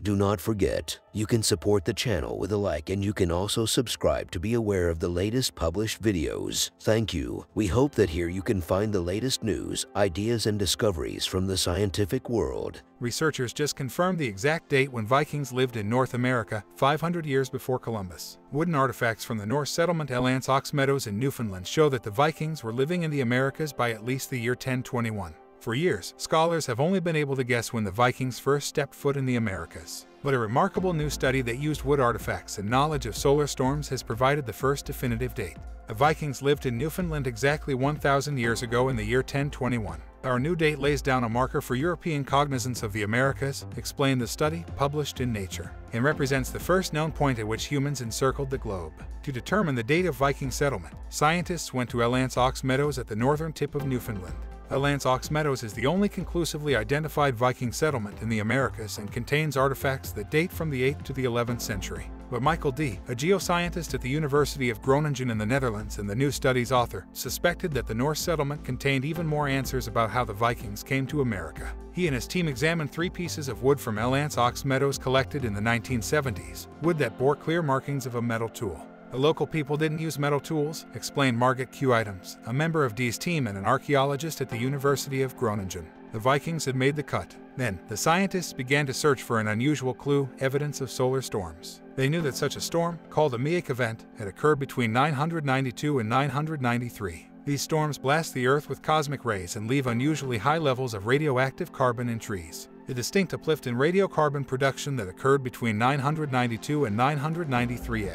Do not forget, you can support the channel with a like, and you can also subscribe to be aware of the latest published videos. Thank you. We hope that here you can find the latest news, ideas, and discoveries from the scientific world. Researchers just confirmed the exact date when Vikings lived in North America, 500 years before Columbus. Wooden artifacts from the Norse settlement Anse, Meadows in Newfoundland show that the Vikings were living in the Americas by at least the year 1021. For years, scholars have only been able to guess when the Vikings first stepped foot in the Americas. But a remarkable new study that used wood artifacts and knowledge of solar storms has provided the first definitive date. The Vikings lived in Newfoundland exactly 1,000 years ago in the year 1021. Our new date lays down a marker for European cognizance of the Americas, explained the study, published in Nature, and represents the first known point at which humans encircled the globe. To determine the date of Viking settlement, scientists went to Anse Meadows at the northern tip of Newfoundland. Anse Meadows is the only conclusively identified Viking settlement in the Americas and contains artifacts that date from the 8th to the 11th century. But Michael D., a geoscientist at the University of Groningen in the Netherlands and the new study's author, suspected that the Norse settlement contained even more answers about how the Vikings came to America. He and his team examined 3 pieces of wood from Anse Meadows collected in the 1970s, wood that bore clear markings of a metal tool. The local people didn't use metal tools, explained Margit Q. Items, a member of D's team and an archaeologist at the University of Groningen. The Vikings had made the cut. Then, the scientists began to search for an unusual clue, evidence of solar storms. They knew that such a storm, called a Meadows event, had occurred between 992 and 993. These storms blast the Earth with cosmic rays and leave unusually high levels of radioactive carbon in trees. The distinct uplift in radiocarbon production that occurred between 992 and 993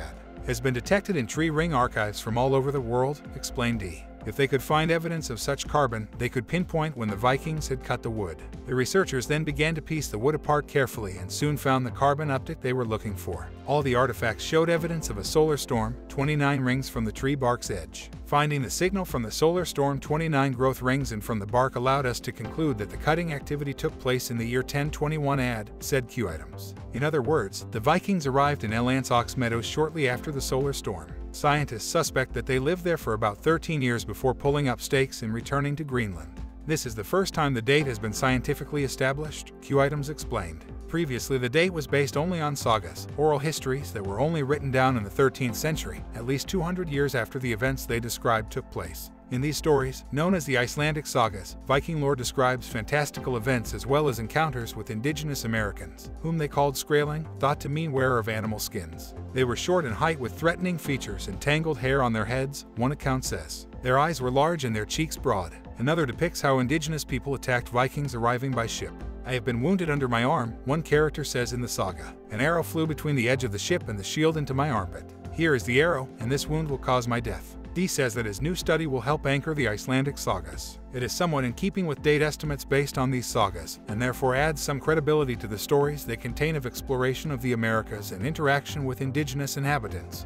has been detected in tree ring archives from all over the world, explained D. If they could find evidence of such carbon, they could pinpoint when the Vikings had cut the wood. The researchers then began to piece the wood apart carefully and soon found the carbon uptick they were looking for. All the artifacts showed evidence of a solar storm, 29 rings from the tree bark's edge. Finding the signal from the solar storm 29 growth rings and from the bark allowed us to conclude that the cutting activity took place in the year 1021 said Q. Items. In other words, the Vikings arrived in Anse Meadows shortly after the solar storm. Scientists suspect that they lived there for about 13 years before pulling up stakes and returning to Greenland. This is the first time the date has been scientifically established, Q. Items explained. Previously, the date was based only on sagas, oral histories that were only written down in the 13th century, at least 200 years after the events they described took place. In these stories, known as the Icelandic sagas, Viking lore describes fantastical events as well as encounters with indigenous Americans, whom they called Skraeling, thought to mean wearer of animal skins. They were short in height with threatening features and tangled hair on their heads, one account says. Their eyes were large and their cheeks broad. Another depicts how indigenous people attacked Vikings arriving by ship. I have been wounded under my arm, one character says in the saga. An arrow flew between the edge of the ship and the shield into my armpit. Here is the arrow, and this wound will cause my death. D says that his new study will help anchor the Icelandic sagas. It is somewhat in keeping with date estimates based on these sagas, and therefore adds some credibility to the stories they contain of exploration of the Americas and interaction with indigenous inhabitants,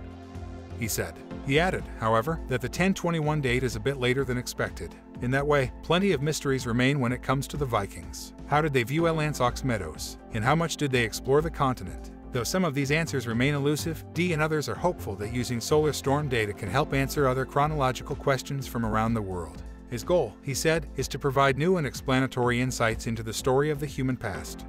he said. He added, however, that the 1021 date is a bit later than expected. In that way, plenty of mysteries remain when it comes to the Vikings. How did they view Anse Meadows? And how much did they explore the continent? Though some of these answers remain elusive, D and others are hopeful that using solar storm data can help answer other chronological questions from around the world. His goal, he said, is to provide new and explanatory insights into the story of the human past.